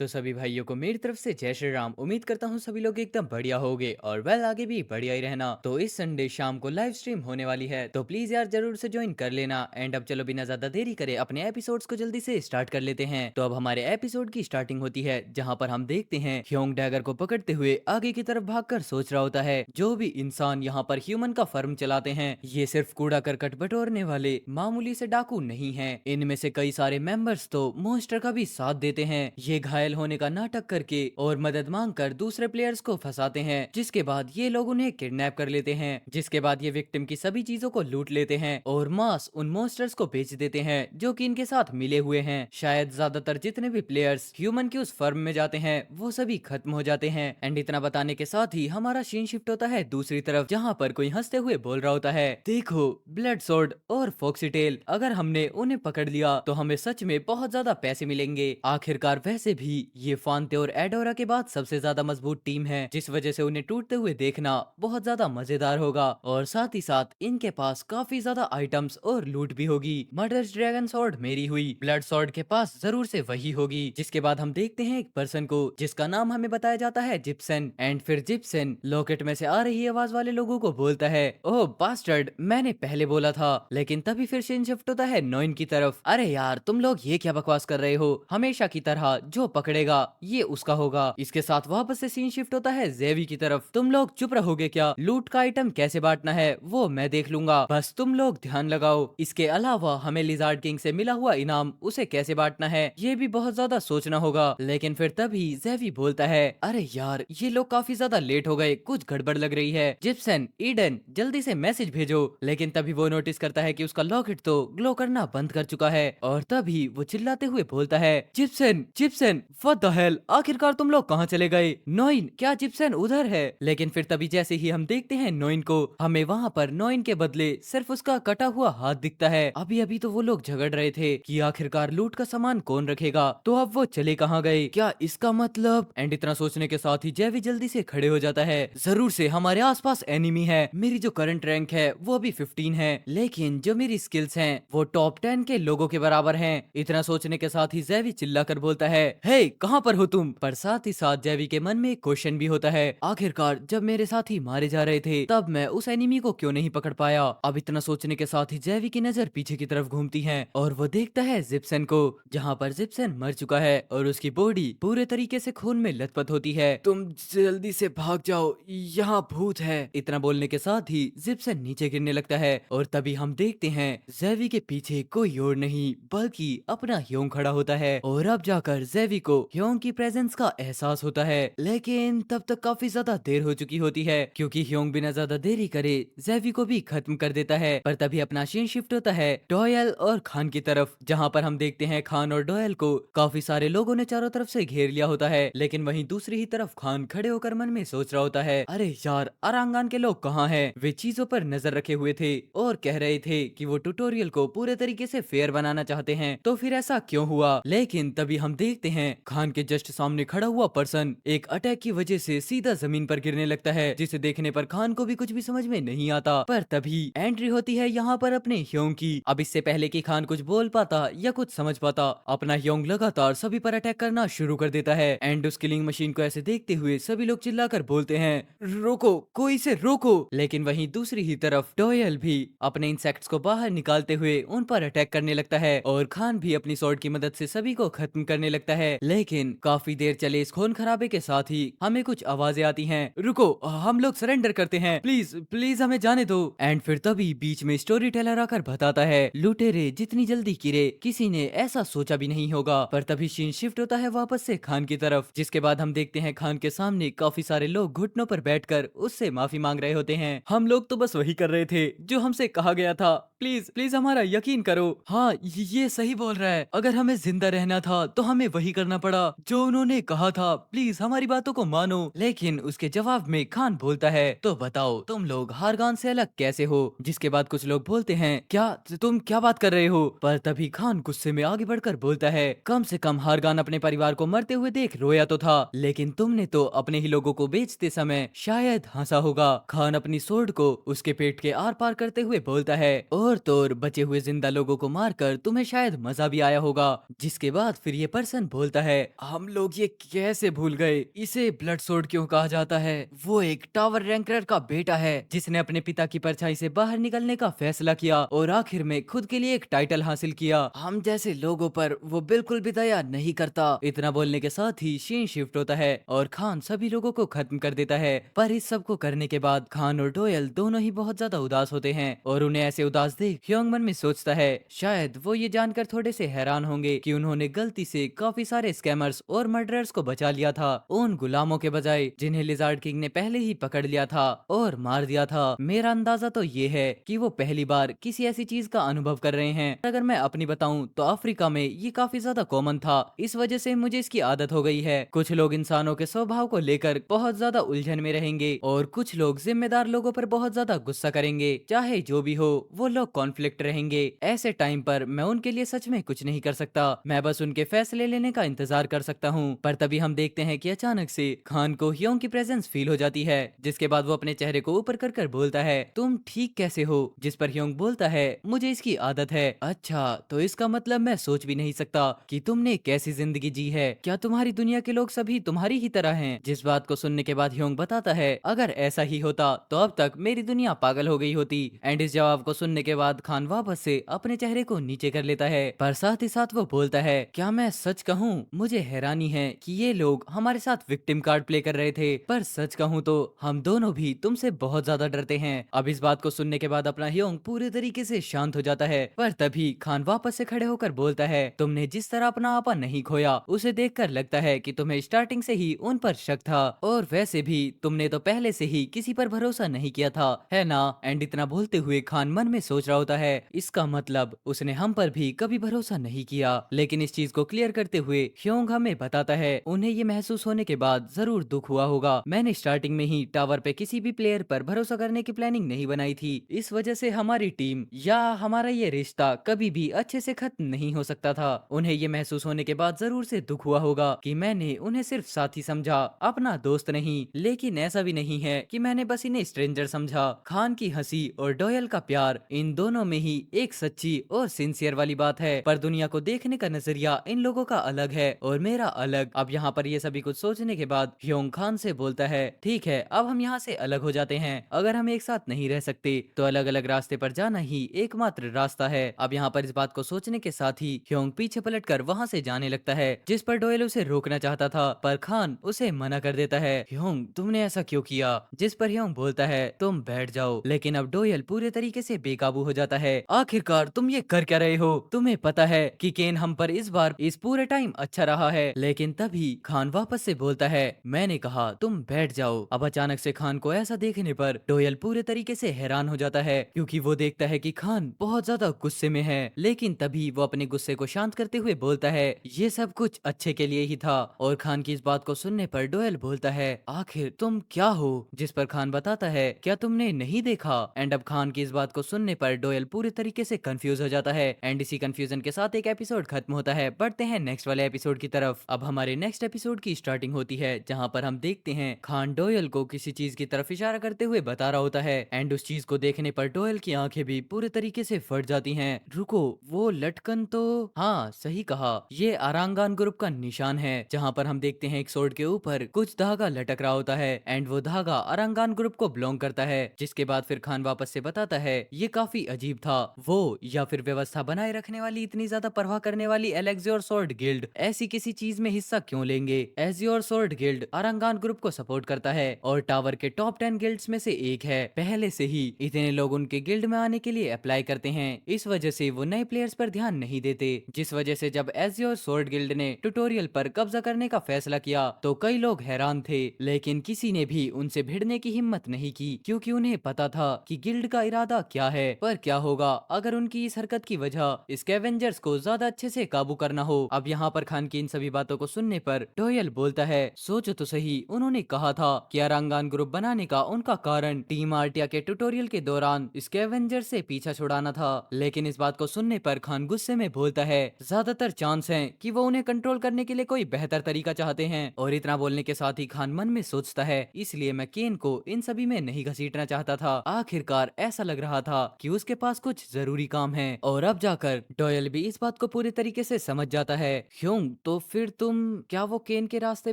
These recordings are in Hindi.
तो सभी भाइयों को मेरी तरफ से जय श्री राम। उम्मीद करता हूँ सभी लोग एकदम बढ़िया होगे और वेल आगे भी बढ़िया ही रहना। तो इस संडे शाम को लाइव स्ट्रीम होने वाली है, तो प्लीज यार जरूर से ज्वाइन कर लेना। एंड अब चलो बिना ज्यादा देरी करे अपने एपिसोड्स को जल्दी से स्टार्ट कर लेते हैं। तो अब हमारे एपिसोड की स्टार्टिंग होती है, जहाँ पर हम देखते हैं ह्योंग डैगर को पकड़ते हुए आगे की तरफ भागकर सोच रहा होता है, जो भी इंसान यहाँ पर ह्यूमन का फर्म चलाते हैं ये सिर्फ कूड़ा करकट बटोरने वाले मामूली से डाकू नहीं है। इनमें से कई सारे मेंबर्स तो मॉन्स्टर का भी साथ देते हैं। ये घायल होने का नाटक करके और मदद मांगकर दूसरे प्लेयर्स को फंसाते हैं, जिसके बाद ये लोग उन्हें किडनैप कर लेते हैं। जिसके बाद ये विक्टिम की सभी चीजों को लूट लेते हैं और मास उन मॉन्स्टर्स को बेच देते हैं जो कि इनके साथ मिले हुए हैं। शायद ज्यादातर जितने भी प्लेयर्स ह्यूमन के उस फर्म में जाते हैं वो सभी खत्म हो जाते हैं। एंड इतना बताने के साथ ही हमारा सीन शिफ्ट होता है दूसरी तरफ, जहाँ पर कोई हंसते हुए बोल रहा होता है, देखो ब्लड सोर्ड और फॉक्सीटेल, अगर हमने उन्हें पकड़ लिया तो हमें सच में बहुत ज्यादा पैसे मिलेंगे। आखिरकार वैसे भी ये फांते और एडोरा के बाद सबसे ज्यादा मजबूत टीम है, जिस वजह से उन्हें टूटते हुए देखना बहुत ज्यादा मजेदार होगा। और साथ ही साथ इनके पास काफी ज्यादा आइटम्स और लूट भी होगी। मर्डर्स ड्रैगन सॉर्ड मेरी हुई, ब्लड सॉर्ड के पास जरूर से वही होगी। जिसके बाद हम देखते हैं एक पर्सन को जिसका नाम हमें बताया जाता है जिप्सन। एंड फिर जिप्सन लॉकेट में से आ रही आवाज वाले लोगों को बोलता है, ओह बास्टर्ड, मैंने पहले बोला था। लेकिन तभी फिर सीन शिफ्ट होता है नॉइन की तरफ। अरे यार तुम लोग ये क्या बकवास कर रहे हो, हमेशा की तरह जो पकड़ेगा ये उसका होगा। इसके साथ वापस से सीन शिफ्ट होता है जेवी की तरफ। तुम लोग चुप रहोगे क्या? लूट का आइटम कैसे बांटना है वो मैं देख लूंगा, बस तुम लोग ध्यान लगाओ। इसके अलावा हमें लिजार्ड किंग से मिला हुआ इनाम उसे कैसे बांटना है ये भी बहुत ज्यादा सोचना होगा। लेकिन फिर तभी जेवी बोलता है, अरे यार ये लोग काफी ज्यादा लेट हो गए, कुछ गड़बड़ लग रही है। जिप्सन, ईडन जल्दी से मैसेज भेजो। लेकिन तभी वो नोटिस करता है कि उसका लॉकेट तो ग्लो करना बंद कर चुका है। और तभी वो चिल्लाते हुए बोलता है, Gipson Gipson what the hell, आखिरकार तुम लोग कहाँ चले गए? नोइन, क्या जिप्सन उधर है? लेकिन फिर तभी जैसे ही हम देखते हैं नोइन को, हमें वहाँ पर नोइन के बदले सिर्फ उसका कटा हुआ हाथ दिखता है। अभी अभी तो वो लोग झगड़ रहे थे कि आखिरकार लूट का सामान कौन रखेगा, तो अब वो चले कहाँ गए? क्या इसका मतलब? एंड इतना सोचने के साथ ही जेवी जल्दी से खड़े हो जाता है, जरूर से हमारे आसपास एनिमी है। मेरी जो करंट रैंक है वो अभी 15 है, लेकिन जो मेरी स्किल्स हैं वो टॉप 10 के लोगों के बराबर हैं। इतना सोचने के साथ ही जेवी चिल्लाकर बोलता है, हे कहाँ पर हो तुम? पर साथ ही साथ जेवी के मन में एक क्वेश्चन भी होता है, आखिरकार जब मेरे साथी मारे जा रहे थे तब मैं उस एनिमी को क्यों नहीं पकड़ पाया? अब इतना सोचने के साथ ही जेवी की नजर पीछे की तरफ घूमती है और वो देखता है जिप्सन को, जहाँ पर जिप्सन मर चुका है और उसकी बॉडी पूरे तरीके से खून में लथपथ होती है। तुम जल्दी से भाग जाओ, यहाँ भूत है। इतना बोलने के साथ ही जिप्सन नीचे गिरने लगता है और तभी हम देखते हैं जेवी के पीछे कोई और नहीं बल्कि अपना ह्योंग खड़ा होता है। और अब जाकर जेवी को ह्योंग की प्रेजेंस का एहसास होता है, लेकिन तब तक काफी ज्यादा देर हो चुकी होती है, क्योंकि ह्योंग बिना ज्यादा देरी करे जेवी को भी खत्म कर देता है। पर तभी अपना सीन शिफ्ट होता है डोयल और खान की तरफ, जहाँ पर हम देखते हैं खान और डोयल को काफी सारे लोगों ने चारों तरफ से घेर लिया होता है। लेकिन वहीं दूसरी ही तरफ खान खड़े होकर मन में सोच रहा होता है, अरे यार अरांगान के लोग कहाँ हैं? वे चीजों पर नजर रखे हुए थे और कह रहे थे कि वो ट्यूटोरियल को पूरे तरीके से फेयर बनाना चाहते हैं, तो फिर ऐसा क्यों हुआ? लेकिन तभी हम देखते हैं खान के जस्ट सामने खड़ा हुआ पर्सन एक अटैक की वजह से सीधा जमीन पर गिरने लगता है, जिसे देखने पर खान को भी कुछ भी समझ में नहीं आता। पर तभी एंट्री होती है यहाँ पर अपने ह्योंग की। अब इससे पहले कि खान कुछ बोल पाता या कुछ समझ पाता, अपना ह्योंग लगातार सभी पर अटैक करना शुरू कर देता है। एंड उस किलिंग मशीन को ऐसे देखते हुए सभी लोग चिल्लाकर बोलते हैं, रोको, कोई इसे रोको। लेकिन वहीं दूसरी ही तरफ डोयल भी अपने इंसेक्ट्स को बाहर निकालते हुए उन पर अटैक करने लगता है और खान भी अपनी स्वॉर्ड की मदद से सभी को खत्म करने लगता है। लेकिन काफी देर चले इस खून खराबे के साथ ही हमें कुछ आवाजें आती हैं, रुको हम लोग सरेंडर करते हैं, प्लीज प्लीज हमें जाने दो। एंड फिर तभी बीच में स्टोरी टेलर आकर बताता है, लुटेरे जितनी जल्दी गिरे किसी ने ऐसा सोचा भी नहीं होगा। पर तभी सीन शिफ्ट होता है वापस से खान की तरफ, जिसके बाद हम देखते हैं खान के सामने काफी सारे लोग घुटनों पर बैठकर उससे माफी मांग रहे होते हैं। हम लोग तो बस वही कर रहे थे जो हमसे कहा गया था, प्लीज प्लीज हमारा यकीन करो। हाँ ये सही बोल रहा है, अगर हमें जिंदा रहना था तो हमें वही करना पड़ा जो उन्होंने कहा था, प्लीज हमारी बातों को मानो। लेकिन उसके जवाब में खान बोलता है, तो बताओ तुम लोग हारगान से अलग कैसे हो? जिसके बाद कुछ लोग बोलते हैं, क्या तुम क्या बात कर रहे हो? पर तभी खान गुस्से में आगे बढ़कर बोलता है, कम से कम हारगान अपने परिवार को मरते हुए देख रोया तो था, लेकिन तुमने तो अपने ही लोगों को बेचते समय शायद हंसा होगा। खान अपनी सोर्ड को उसके पेट के आर पार करते हुए बोलता है, और और तो और बचे हुए जिंदा लोगों को मारकर तुम्हें शायद मजा भी आया होगा। जिसके बाद फिर ये पर्सन बोलता है, हम लोग ये कैसे भूल गए, इसे ब्लड सोर्ड क्यों कहा जाता है। वो एक टावर रैंकर का बेटा है जिसने अपने पिता की परछाई से बाहर निकलने का फैसला किया और आखिर में खुद के लिए एक टाइटल हासिल किया। हम जैसे लोगों पर वो बिल्कुल भी दया नहीं करता। इतना बोलने के साथ ही सीन शिफ्ट होता है और खान सभी लोगों को खत्म कर देता है। पर इस सब को करने के बाद खान और डोयल दोनों ही बहुत ज्यादा उदास होते हैं और उन्हें ऐसे उदास देख ह्योंग मन में सोचता है शायद वो ये जानकर थोड़े से हैरान होंगे कि उन्होंने गलती से काफी सारे स्कैमर्स और मर्डरर्स को बचा लिया था उन गुलामों के बजाय जिन्हें लिजार्ड किंग ने पहले ही पकड़ लिया था और मार दिया था। मेरा अंदाजा तो ये है कि वो पहली बार किसी ऐसी चीज का अनुभव कर रहे हैं। अगर मैं अपनी बताऊं तो अफ्रीका में ये काफी ज्यादा कॉमन था, इस वजह से मुझे इसकी आदत हो गई है। कुछ लोग इंसानों के स्वभाव को लेकर बहुत ज्यादा उलझन में रहेंगे और कुछ लोग जिम्मेदार लोगों पर बहुत ज्यादा गुस्सा करेंगे। चाहे जो भी हो वो लोग कॉन्फ्लिक्ट रहेंगे। ऐसे टाइम पर मैं उनके लिए सच में कुछ नहीं कर सकता, मैं बस उनके फैसले लेने का इंतजार कर सकता हूँ। पर तभी हम देखते हैं कि अचानक से खान को ह्योंग की प्रेजेंस फील हो जाती है, जिसके बाद वो अपने चेहरे को ऊपर कर बोलता है, तुम ठीक कैसे हो। जिस पर ह्योंग बोलता है, मुझे इसकी आदत है। अच्छा, तो इसका मतलब मैं सोच भी नहीं सकता कि तुमने कैसी जिंदगी जी है। क्या तुम्हारी दुनिया के लोग सभी तुम्हारी ही तरह हैं। जिस बात को सुनने के बाद ह्योंग बताता है, अगर ऐसा ही होता तो अब तक मेरी दुनिया पागल हो गई होती। एंड इस जवाब को सुनने के बाद खान वापस से अपने चेहरे को नीचे कर लेता है, पर साथ ही साथ वो बोलता है, क्या मैं सच कहूँ मुझे हैरानी है कि ये लोग हमारे साथ विक्टिम कार्ड प्ले कर रहे थे, पर सच कहूँ तो हम दोनों भी तुमसे बहुत ज्यादा डरते हैं। अब इस बात को सुनने के बाद अपना ह्योंग पूरे तरीके से शांत हो जाता है, पर तभी खान वापस से खड़े होकर बोलता है, तुमने जिस तरह अपना आपा नहीं खोया उसे देखकर लगता है कि तुम्हें स्टार्टिंग से ही उन पर शक था, और वैसे भी तुमने तो पहले से ही किसी पर भरोसा नहीं किया था, है ना। एंड इतना बोलते हुए खान मन में सोच रहा होता है, इसका मतलब उसने हम पर भी कभी भरोसा नहीं किया। लेकिन इस चीज को क्लियर करते हुए ह्योंग हमें बताता है, उन्हें ये महसूस होने के बाद जरूर दुख हुआ होगा। मैंने स्टार्टिंग में ही टावर पे किसी भी प्लेयर पर भरोसा करने की प्लानिंग नहीं बनाई थी, इस वजह से हमारी टीम या हमारा ये रिश्ता कभी भी अच्छे से खत्म नहीं हो सकता था। उन्हें ये महसूस होने के बाद जरूर से दुख हुआ होगा कि मैंने उन्हें सिर्फ साथी समझा, अपना दोस्त नहीं। लेकिन ऐसा भी नहीं है कि मैंने बस इन्हें स्ट्रेंजर समझा। खान की हंसी और डोयल का प्यार, इन दोनों में ही एक सच्ची और सिंसियर वाली बात है, पर दुनिया को देखने का नजरिया इन लोगों का अलग है और मेरा अलग। अब यहाँ पर ये सभी कुछ सोचने के बाद ह्योंग खान से बोलता है, ठीक है अब हम यहाँ से अलग हो जाते हैं, अगर हम एक साथ नहीं रह सकते तो अलग अलग रास्ते पर जाना ही एकमात्र रास्ता है। अब यहाँ पर इस बात को सोचने के साथ ही ह्योंग पीछे पलटकर वहाँ से जाने लगता है, जिस पर डोयल उसे रोकना चाहता था, पर खान उसे मना कर देता है। ह्योंग तुमने ऐसा क्यों किया। जिस पर ह्योंग बोलता है, तुम बैठ जाओ। लेकिन अब डोयल पूरे तरीके से बेकाबू हो जाता है, आखिरकार तुम ये कर क्या रहे हो। तुम्हें पता है कि केन हम पर इस बार इस पूरे टाइम अच्छा रहा है। लेकिन तभी खान वापस से बोलता है, मैंने कहा तुम बैठ जाओ। अब अचानक से खान को ऐसा देखने पर डोयल पूरे तरीके से हैरान हो जाता है, क्योंकि वो देखता है कि खान बहुत ज्यादा गुस्से में है। लेकिन तभी वो अपने गुस्से को शांत करते हुए बोलता है, ये सब कुछ अच्छे के लिए ही था। और खान की इस बात को सुनने पर डोयल बोलता है, आखिर तुम क्या हो। जिस पर खान बताता है, क्या तुमने नहीं देखा। एंड अब खान की इस बात को सुनने पर डोयल पूरे तरीके से कंफ्यूज हो जाता है। एंड इसी कंफ्यूजन के साथ एक एपिसोड खत्म होता है। बढ़ते हैं नेक्स्ट वाले एपिसोड की तरफ। अब हमारे नेक्स्ट एपिसोड की स्टार्टिंग होती है, जहां पर हम देखते हैं खान डोयल को किसी चीज की तरफ इशारा करते हुए बता रहा होता है। एंड उस चीज को देखने पर डोयल की आंखें भी पूरे तरीके से फट जाती हैं। रुको, वो लटकन तो, हाँ सही कहा, ये आरांगान ग्रुप का निशान है। जहां पर हम देखते हैं एक सोर्ड के ऊपर कुछ धागा लटक रहा होता है एंड वो धागा आरांगान ग्रुप को बिलोंग करता है। जिसके बाद फिर खान वापस से बताता है, ये काफी अजीब था। वो या फिर व्यवस्था बनाए रखने वाली इतनी ज्यादा परवाह करने वाली एलेक्सियोर स्वॉर्ड गिल्ड ऐसी किसी चीज में हिस्सा क्यों लेंगे। एजियोर स्वॉर्ड गिल्ड आरांगान ग्रुप को सपोर्ट करता है और टावर के टॉप 10 गिल्ड्स में से एक है। पहले से ही इतने लोग उनके गिल्ड में आने के लिए अप्लाई करते हैं, इस वजह से वो नए प्लेयर्स पर ध्यान नहीं देते। जिस वजह से जब एजियोर स्वॉर्ड गिल्ड ने ट्यूटोरियल पर कब्जा करने का फैसला किया तो कई लोग हैरान थे, लेकिन किसी ने भी उनसे भिड़ने की हिम्मत नहीं की, क्योंकि उन्हें पता था कि गिल्ड का इरादा क्या है। पर क्या होगा अगर उनकी इस हरकत की वजह स्कैवेंजर्स को ज्यादा अच्छे से काबू करना हो। अब यहाँ पर खान की इन सभी बातों को सुनने पर डोयल बोलता है, सोचो तो सही, उन्होंने कहा था कि अरांगान ग्रुप बनाने का उनका कारण टीम आर्टिया के ट्यूटोरियल के दौरान स्कैवेंजर से पीछा छुड़ाना था। लेकिन इस बात को सुनने पर खान गुस्से में बोलता है, ज्यादातर चांस है कि वो उन्हें कंट्रोल करने के लिए कोई बेहतर तरीका चाहते हैं। और इतना बोलने के साथ ही खान मन में सोचता है, इसलिए मैं केन को इन सभी में नहीं घसीटना चाहता था। आखिरकार ऐसा लग रहा था कि उसके पास कुछ जरूरी काम है। और अब जाकर डॉयल भी इस बात को पूरी तरीके से समझ जाता है। ह्योंग, तो फिर तुम, क्या वो केन के रास्ते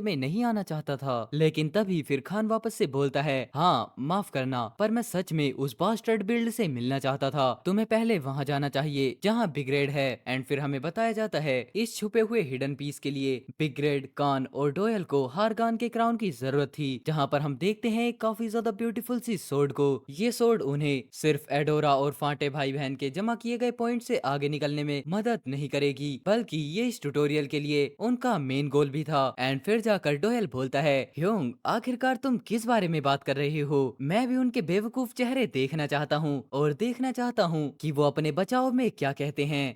में नहीं आना चाहता था? लेकिन तभी फिर खान वापस से बोलता है, हाँ माफ करना, पर मैं सच में उस बास्टर्ड बिल्ड से मिलना चाहता था। तुम्हें पहले वहां जाना चाहिए जहाँ बिग्रेड है। एंड फिर हमें बताया जाता है इस छुपे हुए हिडन पीस के लिए बिग्रेड, कान और डोयल को हारगान के क्राउन की जरूरत थी, जहाँ पर हम देखते हैं एक काफी ज्यादा ब्यूटीफुल सी सोर्ड को। ये सोर्ड उन्हें सिर्फ एडोरा और फांटे भाई बहन के जमा किए गए पॉइंट से आगे निकलने में मदद नहीं करेगी, बल्कि ये इस ट्यूटोरियल के लिए उनका मेन गोल भी था। एंड फिर जाकर डोयल बोलता है, ह्योंग आखिरकार तुम किस बारे में बात कर रहे हो? मैं भी उनके बेवकूफ चेहरे देखना चाहता हूँ और देखना चाहता हूँ कि वो अपने बचाव में क्या कहते हैं।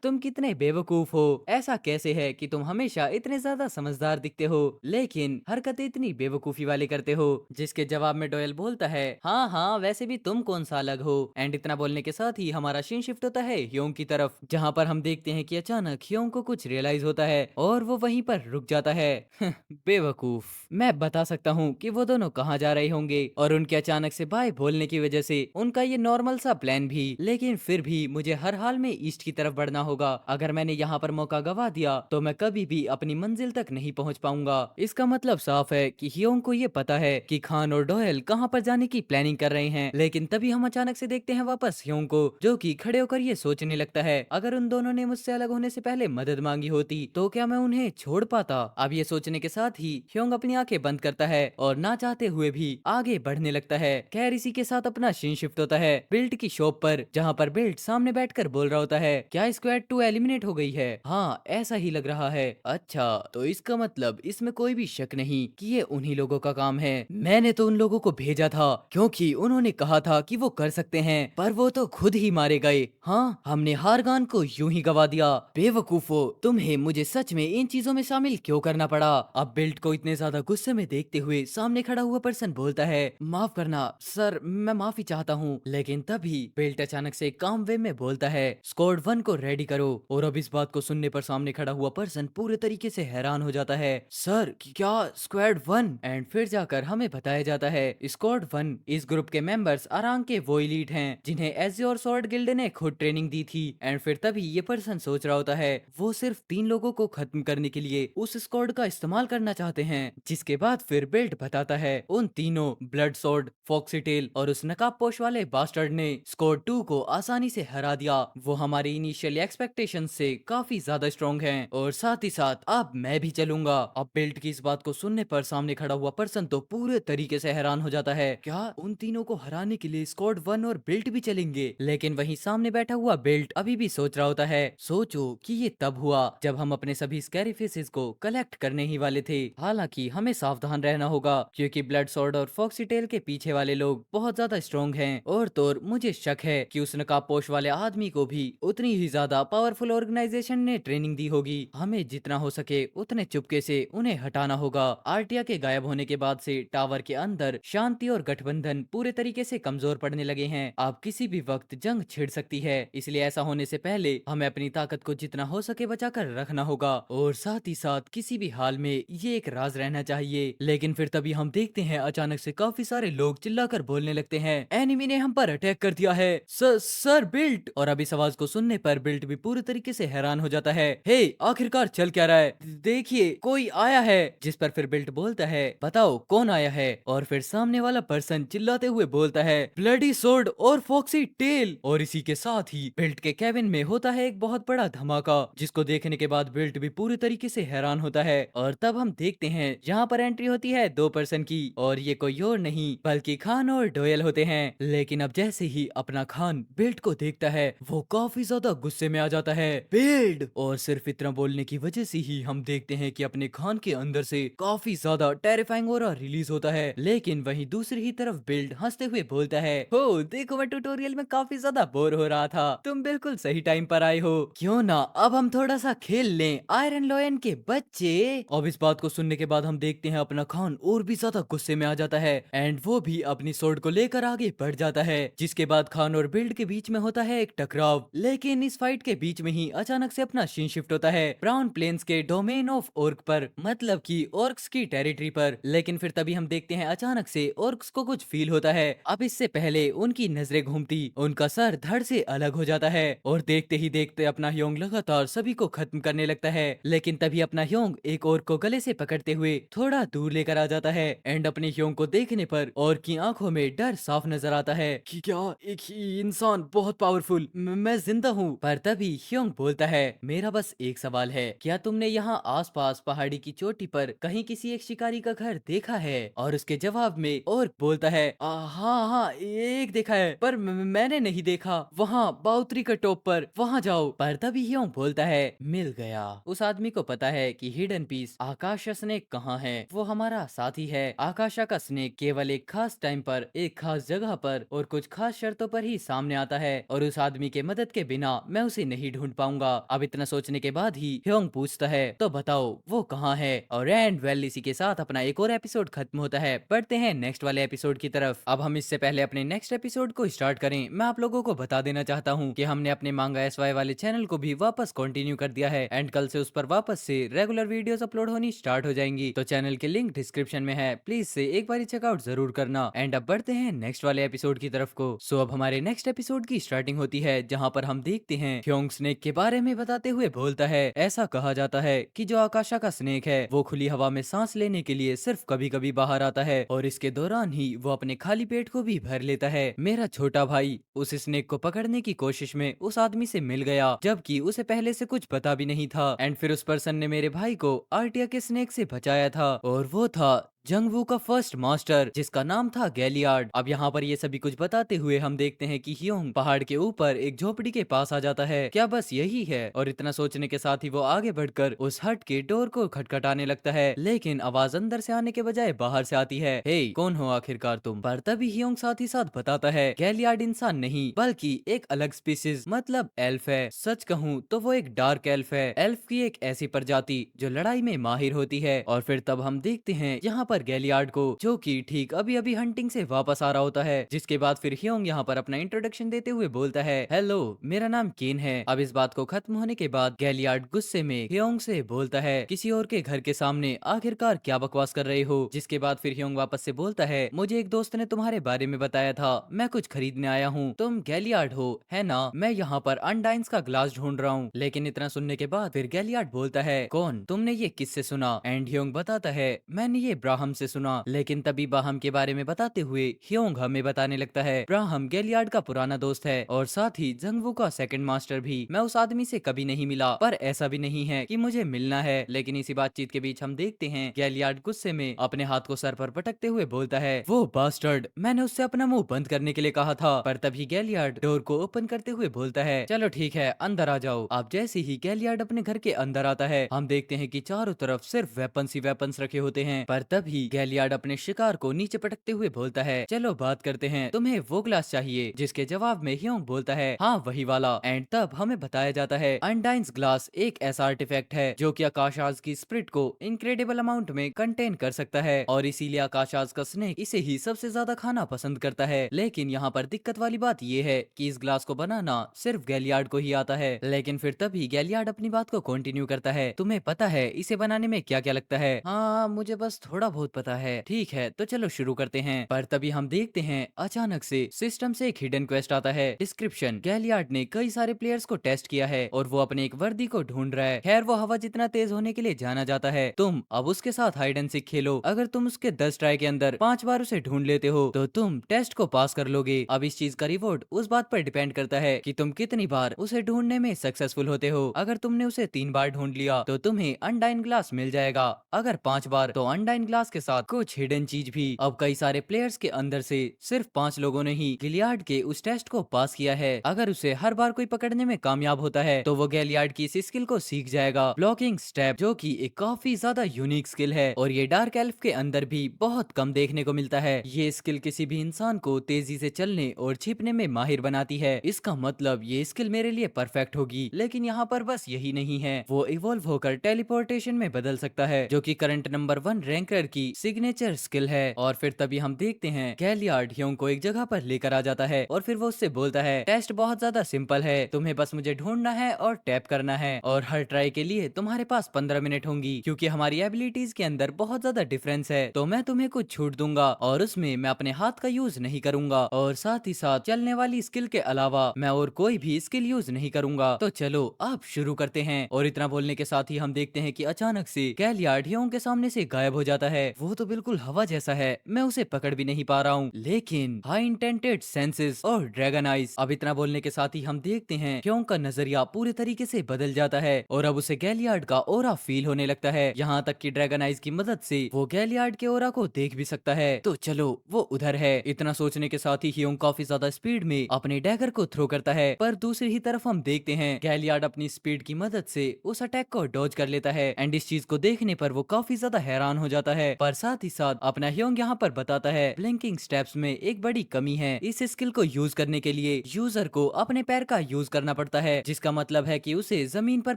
तुम कितने बेवकूफ हो। ऐसा कैसे है कि तुम हमेशा इतने ज्यादा समझदार दिखते हो लेकिन हरकतें इतनी बेवकूफी वाली करते हो? जिसके जवाब में डोयल बोलता है, हाँ हाँ, वैसे भी तुम कौन सा अलग हो। एंड इतना बोलने के साथ ही हमारा सीन शिफ्ट होता है ह्योंग की तरफ, जहाँ पर हम देखते हैं कि अचानक ह्योंग को कुछ रियलाइज होता है और वो वहीं पर रुक जाता है। बेवकूफ, मैं बता सकता हूँ कि वो दोनों कहाँ जा रहे होंगे और उनके अचानक से बाय बोलने की वजह से उनका ये नॉर्मल सा प्लान भी, लेकिन फिर भी मुझे हर हाल में ईस्ट की तरफ बढ़ना होगा। अगर मैंने यहाँ पर मौका गवा दिया तो मैं कभी भी अपनी मंजिल तक नहीं पहुँच पाऊंगा। इसका मतलब साफ है कि ह्योंग को ये पता है कि खान और डोयल कहाँ पर जाने की प्लानिंग कर रहे हैं। लेकिन तभी हम अचानक से देखते हैं वापस ह्योंग को, जो कि खड़े होकर ये सोचने लगता है, अगर उन दोनों ने मुझसे अलग होने से पहले मदद मांगी होती तो क्या मैं उन्हें छोड़ पाता? अब ये सोचने के साथ ही ह्योंग अपनी आंखें बंद करता है और ना चाहते हुए भी आगे बढ़ने लगता है। खैर इसी के साथ अपना सीन शिफ्ट होता है बिल्ट की शॉप पर, जहाँ पर बिल्ट सामने बैठकर बोल रहा होता है, क्या स्क्वाड 2 एलिमिनेट हो गई है? हाँ ऐसा ही लग रहा है। अच्छा, तो इसका मतलब इसमें कोई भी शक नहीं कि ये उन्हीं लोगों का काम है। मैंने तो उन लोगों को भेजा था क्योंकि उन्होंने कहा था कि वो कर सकते हैं, पर वो तो खुद ही मारे गए। हाँ, हमने हारगान को यूं ही गवा दिया। बेवकूफो, तुम्हें मुझे सच में इन चीजों में शामिल क्यों करना पड़ा? अब बिल्ट को इतने ज्यादा गुस्से में देखते हुए सामने खड़ा हुआ पर्सन बोलता है, माफ करना सर, मैं माफी चाहता हूँ। लेकिन तभी बिल्ट अचानक से काम वे में बोलता है, स्क्वाड 1 को रेडी करो। और अब इस बात को सुनने पर सामने खड़ा हुआ पर्सन पूरे तरीके से हैरान हो जाता है, सर क्या स्क्वाड 1? एंड फिर जाकर हमें बताया जाता है स्क्वाड 1 इस ग्रुप के मेंबर्स आरांग के वो एलीट हैं जिन्हें एज़्योर स्वॉर्ड गिल्ड ने खुद ट्रेनिंग दी थी। एंड फिर तभी ये पर्सन सोच रहा होता है वो सिर्फ 3 लोगों को खत्म करने के लिए उस स्क्वाड का इस्तेमाल करना चाहते हैं। जिसके बाद फिर बेल्ट बताता है उन तीनों ब्लड स्वॉर्ड, फॉक्सीटेल और उस नकाबपोश वाले बास्टर्ड ने स्क्वाड 2 को आसानी से हरा दिया। वो हमारी इनिशियल एक्सपेक्टेशन से काफी ज्यादा स्ट्रॉन्ग हैं और साथ ही साथ अब मैं भी चलूंगा। अब बेल्ट की इस बात को सुनने पर सामने खड़ा हुआ पर्सन तो पूरे तरीके से हैरान हो जाता है, क्या उन तीनों को हराने के लिए स्क्वाड 1 और बेल्ट भी चलेंगे? लेकिन वहीं सामने बैठा हुआ बेल्ट अभी भी सोच रहा होता है, सोचो कि ये तब हुआ जब हम अपने सभी स्कैरी फेसेस को कलेक्ट करने ही वाले थे। हालांकि हमें सावधान रहना होगा क्योंकि ब्लड स्वॉर्ड और फॉक्सीटेल के पीछे वाले लोग बहुत ज्यादा स्ट्रॉन्ग हैं। और तो और मुझे शक है कि उस नकाबपोश वाले आदमी को भी उतनी ही ज्यादा पावरफुल ऑर्गेनाइजेशन ने ट्रेनिंग दी होगी। हमें जितना हो सके उतने चुपके से उन्हें हटाना होगा। आर्टिया के गायब होने के बाद से टावर के अंदर शांति और गठबंधन पूरे तरीके से कमजोर पड़ने लगे हैं। अब किसी भी वक्त जंग छिड़ सकती है, इसलिए ऐसा होने से पहले हमें अपनी ताकत को जितना हो सके बचाकर रखना होगा और साथ ही साथ किसी भी हाल में ये एक राज रहना चाहिए। लेकिन फिर तभी हम देखते हैं अचानक से काफी सारे लोग चिल्लाकर बोलने लगते हैं, एनिमी ने हम पर अटैक कर दिया है सर बिल्ट। और अब इस आवाज को सुनने पर बिल्ट भी पूरी तरीके से हैरान हो जाता है, हे आखिरकार चल क्या रहा है? देखिए कोई आया है। जिस पर फिर बिल्ट बोलता है, बताओ कौन आया है? और फिर सामने वाला पर्सन चिल्लाते हुए बोलता है, ब्लडी सोर्ड और फॉक्सी टेल। और इसी के साथ ही बिल्ट के केबिन में होता है एक बहुत बड़ा धमाका, जिसको देखने के बाद बिल्ट भी पूरी तरीके से हैरान होता है। और तब हम देखते हैं यहाँ पर एंट्री होती है 2 पर्सन की, और ये कोई और नहीं बल्कि खान और डोयल होते हैं। लेकिन अब जैसे ही अपना खान बिल्ट को देखता है वो काफी ज्यादा गुस्से में आ जाता है, बिल्ट। और सिर्फ इतना बोलने की वजह से ही हम देखते हैं कि अपने खान के अंदर से काफी ज्यादा टेरिफाइंग ऑरा रिलीज होता है। लेकिन वहीं दूसरी ही तरफ बिल्ट हंसते हुए बोलता है, हो देखो मैं ट्यूटोरियल में काफी ज्यादा बोर हो रहा था, तुम बिल्कुल सही टाइम पर आए हो। क्यों ना अब हम थोड़ा सा खेल लें आयरन लॉयन के बच्चे। अब इस बात को सुनने के बाद हम देखते हैं अपना खान और भी ज्यादा गुस्से में आ जाता है एंड वो भी अपनी सोर्ड को लेकर आगे बढ़ जाता है। जिसके बाद खान और बिल्ड के बीच में होता है एक टकराव। लेकिन इस फाइट के बीच में ही अचानक से अपना सीन शिफ्ट होता है ब्राउन प्लेन्स के डोमेन ऑफ ओर्क पर, मतलब कि ओर्क्स की टेरिटरी पर। लेकिन फिर तभी हम देखते हैं अचानक से ओर्क्स को कुछ फील होता है। अब इससे पहले उनकी नजरें घूम घूमती उनका सर धड़ से अलग हो जाता है और देखते ही देखते अपना ह्योंग लगातार सभी को खत्म करने लगता है। लेकिन तभी अपना ह्योंग एक और को गले से पकड़ते हुए थोड़ा दूर लेकर आ जाता है एंड अपने ह्योंग को देखने पर और की आंखों में डर साफ नजर आता है कि क्या एक ही इंसान बहुत पावरफुल, मैं जिंदा हूँ। पर तभी ह्योंग बोलता है, मेरा बस एक सवाल है, क्या तुमने यहाँ आसपास पहाड़ी की चोटी पर कहीं किसी एक शिकारी का घर देखा है? और उसके जवाब में और बोलता है, हाँ हाँ एक देखा है, पर मैंने नहीं देखा, वहाँ बाउतरी का टॉप पर, वहाँ जाओ। पर तभी ह्योंग बोलता है, मिल गया। उस आदमी को पता है कि हिडन पीस आकाशा स्नेक कहाँ है, वो हमारा साथी है। आकाशा का स्नेक केवल एक खास टाइम पर, एक खास जगह पर और कुछ खास शर्तों पर ही सामने आता है और उस आदमी के मदद के बिना मैं उसे नहीं ढूंढ पाऊंगा। अब इतना सोचने के बाद ही ह्योंग पूछता है, तो बताओ वो कहाँ है? और एंड वेल इसी के साथ अपना एक और एपिसोड खत्म होता है। बढ़ते हैं नेक्स्ट वाले एपिसोड की तरफ। अब हम इससे पहले अपने नेक्स्ट एपिसोड को स्टार्ट करें, मैं आप लोगों को बता देना चाहता हूँ कि हमने अपने मांगा एसवाई वाले चैनल को भी वापस कंटिन्यू कर दिया है एंड कल से उस पर वापस से रेगुलर वीडियोस अपलोड होनी स्टार्ट हो जाएंगी। तो चैनल के लिंक डिस्क्रिप्शन में है, प्लीज से एक बार चेकआउट जरूर करना। एंड अब बढ़ते हैं नेक्स्ट वाले एपिसोड की तरफ को। सो अब हमारे नेक्स्ट एपिसोड की स्टार्टिंग होती है जहाँ पर हम देखते हैं ह्योंग स्नेक के बारे में बताते हुए बोलता है, ऐसा कहा जाता है कि जो आकाशा का स्नेक है वो खुली हवा में सांस लेने के लिए सिर्फ कभी कभी बाहर आता है और इसके दौरान ही वो अपने खाली पेट को भी भर लेता है। मेरा छोटा भाई उस स्नेक को पकड़ने की कोशिश में उस आदमी से मिल गया जबकि उसे पहले से कुछ पता भी नहीं था एंड फिर उस पर्सन ने मेरे भाई को आर्टिया के स्नेक से बचाया था और वो था जंगवू का फर्स्ट मास्टर जिसका नाम था गैलियार्ड। अब यहाँ पर ये सभी कुछ बताते हुए हम देखते हैं कि ह्योंग पहाड़ के ऊपर एक झोपड़ी के पास आ जाता है। क्या बस यही है? और इतना सोचने के साथ ही वो आगे बढ़कर उस हट के डोर को खटखटाने लगता है, लेकिन आवाज अंदर से आने के बजाय बाहर से आती है, हे कौन हो आखिरकार तुम? पर तभी ह्योंग साथ ही साथ बताता है, गैलियार्ड इंसान नहीं बल्कि एक अलग स्पीसीज मतलब एल्फ है। सच कहूँ तो वो एक डार्क एल्फ है, एल्फ की एक ऐसी प्रजाति जो लड़ाई में माहिर होती है। और फिर तब हम देखते हैं यहाँ पर गैलियार्ड को जो कि ठीक अभी अभी हंटिंग से वापस आ रहा होता है, जिसके बाद फिर ह्योंग यहाँ पर अपना इंट्रोडक्शन देते हुए बोलता है, हेलो मेरा नाम केन है। अब इस बात को खत्म होने के बाद गैलियार्ड गुस्से में ह्योंग से बोलता है, किसी और के घर के सामने आखिरकार क्या बकवास कर रहे हो? जिसके बाद फिर ह्योंग वापस से बोलता है, मुझे एक दोस्त ने तुम्हारे बारे में बताया था, मैं कुछ खरीदने आया हूँ, तुम गैलियार्ड हो है ना? मैं यहाँ पर अनडाइंस का ग्लास ढूंढ रहा हूँ। लेकिन इतना सुनने के बाद फिर गैलियार्ड बोलता है, कौन? तुमने ये किससे सुना? एंड ह्योंग बताता है, मैंने ये ब्राहम से सुना। लेकिन तभी ब्राहम के बारे में बताते हुए ह्योंग हमें बताने लगता है, ब्राहम गैलियार्ड का पुराना दोस्त है और साथ ही जंगवू का सेकंड मास्टर भी। मैं उस आदमी से कभी नहीं मिला, पर ऐसा भी नहीं है कि मुझे मिलना है। लेकिन इसी बातचीत के बीच हम देखते हैं गैलियार्ड गुस्से में अपने हाथ को सर पर पटकते हुए बोलता है, वो बास्टर्ड, मैंने उससे अपना मुंह बंद करने के लिए कहा था। पर तभी गैलियार्ड डोर को ओपन करते हुए बोलता है, चलो ठीक है अंदर आ जाओ। अब जैसे ही गैलियार्ड अपने घर के अंदर आता है हम देखते हैं कि चारों तरफ सिर्फ वेपन्स ही वेपन्स रखे होते हैं। पर तभी गैलियार्ड अपने शिकार को नीचे पटकते हुए बोलता है, चलो बात करते हैं, तुम्हें वो ग्लास चाहिए? जिसके जवाब में ह्योंग बोलता है, हाँ वही वाला। एंड तब हमें बताया जाता है अनडाइंस ग्लास एक ऐसा आर्टिफैक्ट है जो कि आकाशाज की स्पिरिट को इनक्रेडिबल अमाउंट में कंटेन कर सकता है और इसीलिए आकाशाज का स्नेक इसे ही सबसे ज्यादा खाना पसंद करता है। लेकिन यहाँ पर दिक्कत वाली बात ये है कि इस ग्लास को बनाना सिर्फ गैलियार्ड को ही आता है। लेकिन फिर तभी गैलियार्ड अपनी बात को कंटिन्यू करता है, तुम्हें पता है इसे बनाने में क्या क्या लगता है? हाँ मुझे बस थोड़ा बहुत पता है। ठीक है तो चलो शुरू करते हैं। पर तभी हम देखते हैं अचानक से सिस्टम से एक हिडन क्वेस्ट आता है। डिस्क्रिप्शन, गैलियार्ड ने कई सारे प्लेयर्स को टेस्ट किया है और वो अपने एक वर्दी को ढूंढ रहा है। खैर वो हवा जितना तेज होने के लिए जाना जाता है। तुम अब उसके साथ हाइड एंड सीक खेलो, अगर तुम उसके 10 ट्राई के अंदर 5 बार उसे ढूंढ लेते हो तो तुम टेस्ट को पास कर लोगे। अब इस चीज का रिवॉर्ड उस बात पर डिपेंड करता है कि तुम कितनी बार उसे ढूंढने में सक्सेसफुल होते हो। अगर तुमने उसे 3 बार ढूंढ लिया तो तुम्हें अनडाइन ग्लास मिल जाएगा, अगर 5 बार तो अनडाइन ग्लास के साथ कुछ हिडन चीज भी। अब कई सारे प्लेयर्स के अंदर से सिर्फ 5 लोगों ने ही गैलियार्ड के उस टेस्ट को पास किया है। अगर उसे हर बार कोई पकड़ने में कामयाब होता है तो वो गैलियार्ड की इस स्किल को सीख जाएगा, ब्लॉकिंग स्टेप, जो कि एक काफी ज्यादा यूनिक स्किल है और ये डार्क एल्फ के अंदर भी बहुत कम देखने को मिलता है। ये स्किल किसी भी इंसान को तेजी से चलने और छिपने में माहिर बनाती है। इसका मतलब ये स्किल मेरे लिए परफेक्ट होगी। लेकिन यहाँ पर बस यही नहीं है, वो इवॉल्व होकर टेलीपोर्टेशन में बदल सकता है जो कि करंट नंबर 1 रैंकर की सिग्नेचर स्किल है। और फिर तभी हम देखते हैं गैलियार्ड ह्योंग को एक जगह पर लेकर आ जाता है और फिर वो उससे बोलता है टेस्ट बहुत ज्यादा सिंपल है, तुम्हें बस मुझे ढूंढना है और टैप करना है और हर ट्राई के लिए तुम्हारे पास 15 मिनट होंगी। क्योंकि हमारी एबिलिटीज के अंदर बहुत ज्यादा डिफरेंस है तो मैं तुम्हें कुछ छूट दूंगा और उसमें मैं अपने हाथ का यूज नहीं करूंगा और साथ ही साथ चलने वाली स्किल के अलावा मैं और कोई भी स्किल यूज नहीं करूंगा। तो चलो आप शुरू करते हैं। और इतना बोलने के साथ ही हम देखते हैं कि अचानक से गैलियार्ड ह्योंग के सामने से गायब हो जाता है। वो तो बिल्कुल हवा जैसा है, मैं उसे पकड़ भी नहीं पा रहा हूँ, लेकिन हाई इंटेंटेड सेंसेस और ड्रैगन आइज। अब इतना बोलने के साथ ही हम देखते हैं ह्योंग का नजरिया पूरे तरीके से बदल जाता है और अब उसे गैलियार्ड का ओरा फील होने लगता है। यहाँ तक कि ड्रैगन आइज की मदद से वो गैलियार्ड के ओरा को देख भी सकता है। तो चलो वो उधर है। इतना सोचने के साथ ही ह्योंग काफी ज्यादा स्पीड में अपने डैगर को थ्रो करता है, पर दूसरी ही तरफ हम देखते हैं गैलियार्ड अपनी स्पीड की मदद से उस अटैक को डॉज कर लेता है। एंड इस चीज को देखने पर वो काफी ज्यादा हैरान हो जाता है, पर साथ ही साथ अपना ह्योंग यहाँ पर बताता है ब्लिंकिंग स्टेप्स में एक बड़ी कमी है। इस स्किल को यूज करने के लिए यूजर को अपने पैर का यूज करना पड़ता है, जिसका मतलब है कि उसे जमीन पर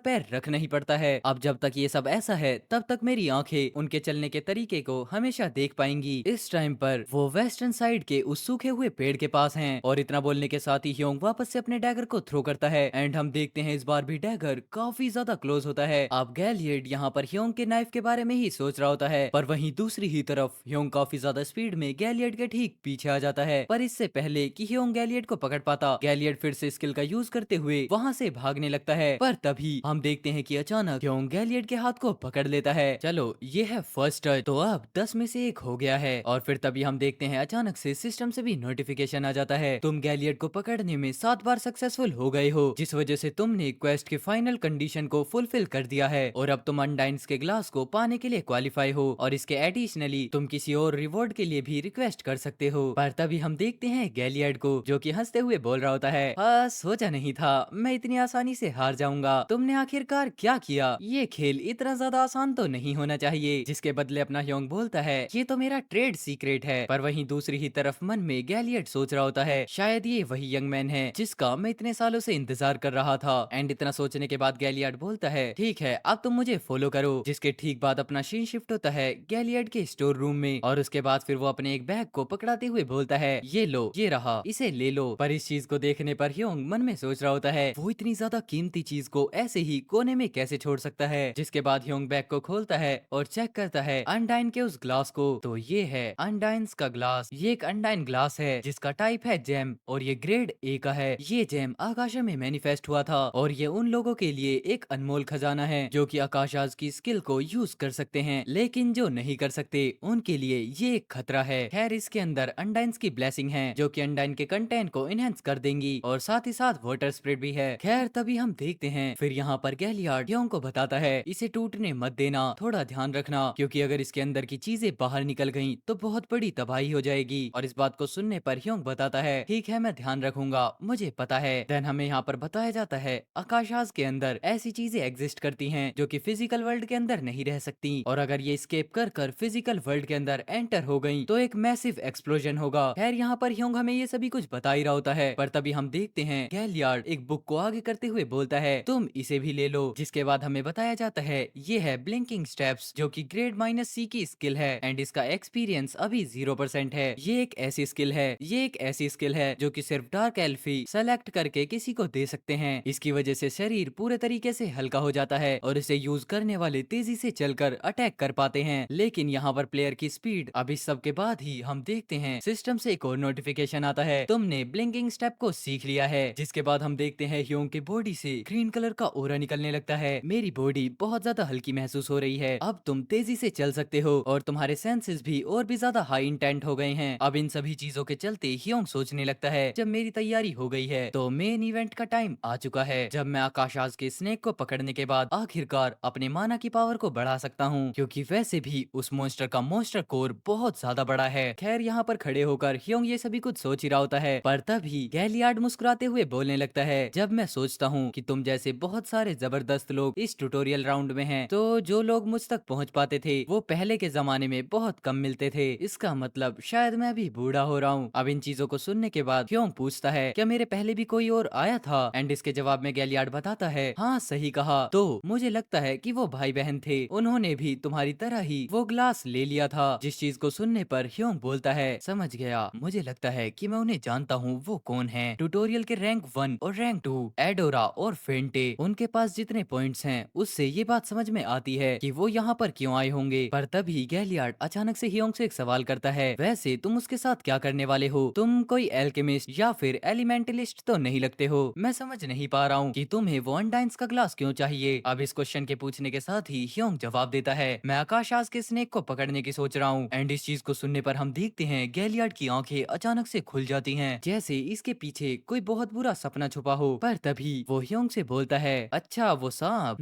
पैर रखना ही पड़ता है। अब जब तक ये सब ऐसा है तब तक मेरी आंखें उनके चलने के तरीके को हमेशा देख पाएंगी। इस टाइम पर वो वेस्टर्न साइड के उस सूखे हुए पेड़ के पास हैं। और इतना बोलने के साथ ही ह्योंग वापस से अपने डैगर को थ्रो करता है एंड हम देखते हैं इस बार भी डैगर काफी ज्यादा क्लोज होता है। अब गैलियड यहाँ पर ह्योंग के नाइफ के बारे में ही सोच रहा होता है, पर वहीं दूसरी ही तरफ ह्योंग काफी ज्यादा स्पीड में गैलियड के ठीक पीछे आ जाता है। पर इससे पहले कि ह्योंग गैलियड को पकड़ पाता, गैलियड फिर से स्किल का यूज करते हुए वहां से भागने लगता है। पर तभी हम देखते हैं कि अचानक ह्योंग गैलियड के हाथ को पकड़ लेता है। चलो ये है फर्स्ट टच, तो अब 10 में से 1 हो गया है। और फिर तभी हम देखते हैं अचानक से सिस्टम से भी नोटिफिकेशन आ जाता है, तुम गैलियड को पकड़ने में 7 बार सक्सेसफुल हो गए हो, जिस वजह से तुमने क्वेस्ट के फाइनल कंडीशन को फुलफिल कर दिया है और अब तुम अनडाइंस के ग्लास को पाने के लिए क्वालिफाई हो और इसके एडिशनली तुम किसी और रिवॉर्ड के लिए भी रिक्वेस्ट कर सकते हो। पर तभी हम देखते हैं गैलियड को जो कि हंसते हुए बोल रहा होता है, हाँ सोचा नहीं था मैं इतनी आसानी से हार जाऊंगा, तुमने आखिरकार क्या किया, ये खेल इतना ज्यादा आसान तो नहीं होना चाहिए। जिसके बदले अपना ह्योंग बोलता है ये तो मेरा ट्रेड सीक्रेट है। पर वहीं दूसरी ही तरफ मन में गैलियड सोच रहा होता है शायद ये वही यंग मैन है जिसका मैं इतने सालों से इंतजार कर रहा था। एंड इतना सोचने के बाद गैलियड बोलता है ठीक है अब तुम मुझे फॉलो करो। जिसके ठीक बाद अपना सीन शिफ्ट होता है गैलियड के स्टोर रूम में और उसके बाद फिर वो अपने एक बैग को पकड़ाते हुए बोलता है ये लो ये रहा इसे ले लो। पर इस चीज को देखने पर ह्योंग मन में सोच रहा होता है वो इतनी ज्यादा कीमती चीज को ऐसे ही कोने में कैसे छोड़ सकता है। जिसके बाद ह्योंग बैग को खोलता है और चेक करता है अनडाइन के उस ग्लास को, तो ये है अनडाइंस का ग्लास। ये एक अनडाइन ग्लास है जिसका टाइप है जेम और ये ग्रेड ए का है। ये जेम आकाशा में मैनिफेस्ट हुआ था और ये उन लोगों के लिए एक अनमोल खजाना है जो कि आकाशाज की स्किल को यूज कर सकते हैं, लेकिन जो नहीं कर सकते उनके लिए ये एक खतरा है। खैर इसके अंदर अनडाइंस की ब्लेसिंग है जो कि अनडाइन के कंटेंट को इनहेंस कर देंगी और साथ ही साथ वाटर स्प्रेड भी है। खैर तभी हम देखते हैं फिर यहाँ पर गैलियड ह्योंग को बताता है इसे टूटने मत देना, थोड़ा ध्यान रखना क्योंकि अगर इसके अंदर की चीजें बाहर निकल गईं तो बहुत बड़ी तबाही हो जाएगी। और इस बात को सुनने पर ह्योंग बताता है ठीक है मैं ध्यान रखूंगा मुझे पता है। देन हमें यहाँ पर बताया जाता है आकाशाज के अंदर ऐसी चीजें एग्जिस्ट करती हैं जो कि फिजिकल वर्ल्ड के अंदर नहीं रह सकती और अगर ये स्केप कर कर फिजिकल वर्ल्ड के अंदर एंटर हो गई तो एक मैसिव एक्सप्लोजन होगा। खैर यहाँ पर ह्योंग हमें ये सभी कुछ बता ही रहा होता है, पर तभी हम देखते हैं गैलियड एक बुक को आगे करते हुए बोलता है तुम इसे भी ले लो। जिसके बाद हमें बताया जाता है ये है ब्लिंकिंग स्टेप्स जो कि ग्रेड -C की स्किल है एंड इसका एक्सपीरियंस अभी 0% है। ये एक ऐसी स्किल है जो कि सिर्फ डार्क एल्फ ही सेलेक्ट करके किसी को दे सकते हैं। इसकी वजह से शरीर पूरे तरीके से हल्का हो जाता है और इसे यूज करने वाले तेजी से चलकर अटैक कर पाते हैं। लेकिन यहाँ पर प्लेयर की स्पीड, अब इस सब के बाद ही हम देखते हैं सिस्टम से एक और नोटिफिकेशन आता है तुमने ब्लिंकिंग स्टेप को सीख लिया है। जिसके बाद हम देखते हैं ह्योंग की बॉडी से ग्रीन कलर का ओरा निकलने लगता है। मेरी बॉडी बहुत ज्यादा हल्की महसूस हो रही है, अब तुम तेजी से चल सकते हो और तुम्हारे सेंसेस भी और भी ज्यादा हाई इंटेंट हो गए हैं। अब इन सभी चीजों के चलते ह्योंग सोचने लगता है जब मेरी तैयारी हो गई है तो मेन इवेंट का टाइम आ चुका है, जब मैं आकाशाज के स्नेक को पकड़ने के बाद आखिरकार अपने माना की पावर को बढ़ा सकता हूँ, क्योंकि वैसे भी उस मॉन्स्टर का मॉन्स्टर कोर बहुत ज्यादा बड़ा है। खैर यहाँ पर खड़े होकर ह्योंग ये सभी कुछ सोच ही रहा होता है, पर तभी गैलियड मुस्कुराते हुए बोलने लगता है जब मैं सोचता हूँ कि तुम जैसे बहुत सारे जबरदस्त लोग इस ट्यूटोरियल राउंड में हैं, तो जो लोग मुझ तक पहुँच पाते थे वो पहले के जमाने में बहुत कम मिलते थे। इसका मतलब शायद मैं भी बूढ़ा हो रहा हूँ। अब इन चीजों को सुनने के बाद ह्योंग पूछता है क्या मेरे पहले भी कोई और आया था, एंड इसके जवाब में गैलियड बताता है हाँ सही कहा, तो मुझे लगता है कि वो भाई बहन थे, उन्होंने भी तुम्हारी तरह ही वो ग्लास ले लिया था। जिस चीज को सुनने पर ह्योंग बोलता है, समझ गया, मुझे लगता है कि मैं उन्हें जानता हूँ, वो कौन है। ट्यूटोरियल के रैंक 1 और रैंक 2 एडोरा और फेंटे, उनके पास जितने पॉइंट्स हैं उससे ये बात समझ में आती है कि वो यहाँ पर क्यों आए होंगे। पर तभी गैलियार्ड अचानक से ह्योंग से एक सवाल करता है, वैसे तुम उसके साथ क्या करने वाले हो? तुम कोई एल्केमिस्ट या फिर एलिमेंटलिस्ट तो नहीं लगते हो। मैं समझ नहीं पा रहा हूँ कि तुम्हें वो अनडाइंस का ग्लास क्यों चाहिए। अब इस क्वेश्चन के पूछने के साथ ही ह्योंग जवाब देता है, मैं आकाशास के स्नेक को पकड़ने की सोच रहा हूँ। एंड इस चीज को सुनने पर हम देखते हैं गैलियार्ड की आंखें अचानक से खुल जाती हैं, जैसे इसके पीछे कोई बहुत बुरा सपना छुपा हो। पर तभी वो ह्योंग से बोलता है, अच्छा वो सांप।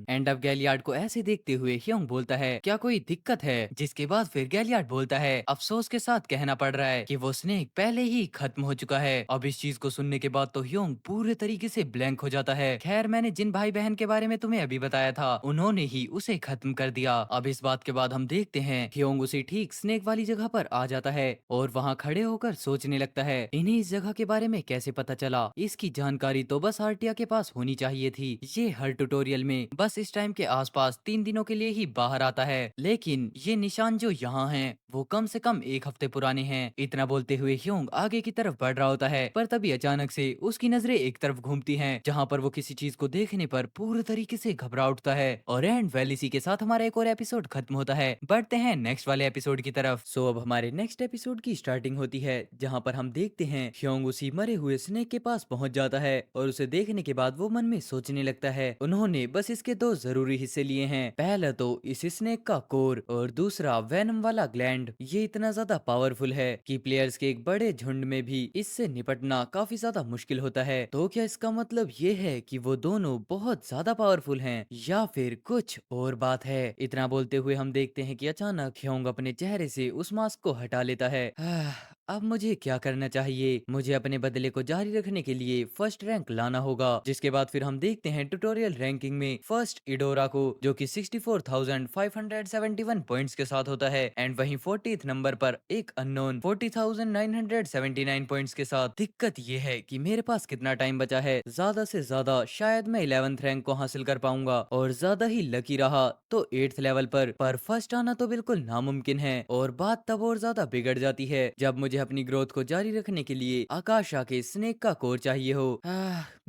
एंड अब गैलियार्ड को ऐसे देखते हुए ह्योंग बोलता है, क्या कोई दिक्कत है? जिसके बाद फिर गैलियार्ड बोलता है, अफसोस के साथ कहना पड़ रहा है कि वो स्नेक पहले ही खत्म हो चुका है। अब इस चीज को सुनने के बाद तो ह्योंग पूरे तरीके से ब्लैंक हो जाता है। खैर, मैंने जिन भाई बहन के बारे में तुम्हें अभी बताया था, उन्होंने ही उसे खत्म कर दिया। अब इस बात के बाद हम देखते हैं ह्योंग उसी ठीक स्नेक वाली जगह पर आ जाता है और वहाँ खड़े होकर सोचने लगता है, इन्हें इस जगह के बारे में कैसे पता चला? इसकी जानकारी तो बस आर्टिया के पास होनी चाहिए थी। ये हर ट्यूटोरियल में बस इस टाइम के आसपास 3 दिनों के लिए ही बाहर आता है, लेकिन ये निशान जो यहाँ हैं वो कम से कम 1 हफ्ते पुराने हैं। इतना बोलते हुए ह्योंग आगे की तरफ बढ़ रहा होता है, पर तभी अचानक से उसकी नजरें एक तरफ घूमती हैं, जहाँ पर वो किसी चीज को देखने पर पूरे तरीके से घबरा उठता है। और एंड वेल इसी के साथ हमारा एक और एपिसोड खत्म होता है। बढ़ते हैं नेक्स्ट वाले एपिसोड की तरफ। सो अब हमारे नेक्स्ट एपिसोड की स्टार्टिंग होती है, जहाँ पर हम देखते हैं ह्योंग उसी मरे हुए स्नेक के पास पहुंच जाता है और उसे देखने के बाद वो मन में सोचने लगता है, उन्होंने बस इसके 2 जरूरी हिस्से लिए हैं। पहला तो इस स्नेक का कोर और दूसरा वेनम वाला ग्लैंड। ये इतना ज्यादा पावरफुल है कि प्लेयर्स के एक बड़े झुंड में भी इससे निपटना काफी ज्यादा मुश्किल होता है। तो क्या इसका मतलब ये है कि वो दोनों बहुत ज्यादा पावरफुल हैं या फिर कुछ और बात है? इतना बोलते हुए हम देखते हैं कि अचानक ह्योंग अपने चेहरे से उस मास्क को हटा लेता है। अब मुझे क्या करना चाहिए? मुझे अपने बदले को जारी रखने के लिए फर्स्ट रैंक लाना होगा। जिसके बाद फिर हम देखते हैं ट्यूटोरियल रैंकिंग में फर्स्ट इडोरा को, जो कि 64,571 पॉइंट्स के साथ होता है। एंड वहीं 40th नंबर पर एक अननोन 40,979 पॉइंट्स के साथ। दिक्कत ये है कि मेरे पास कितना टाइम बचा है। ज्यादा से ज्यादा शायद मैं 11th रैंक को हासिल कर पाऊंगा और ज्यादा ही लकी रहा तो 8th लेवल पर फर्स्ट आना तो बिल्कुल नामुमकिन है। और बात तब और ज्यादा बिगड़ जाती है जब मुझे अपनी ग्रोथ को जारी रखने के लिए आकाशा के स्नेक का कोर चाहिए हो।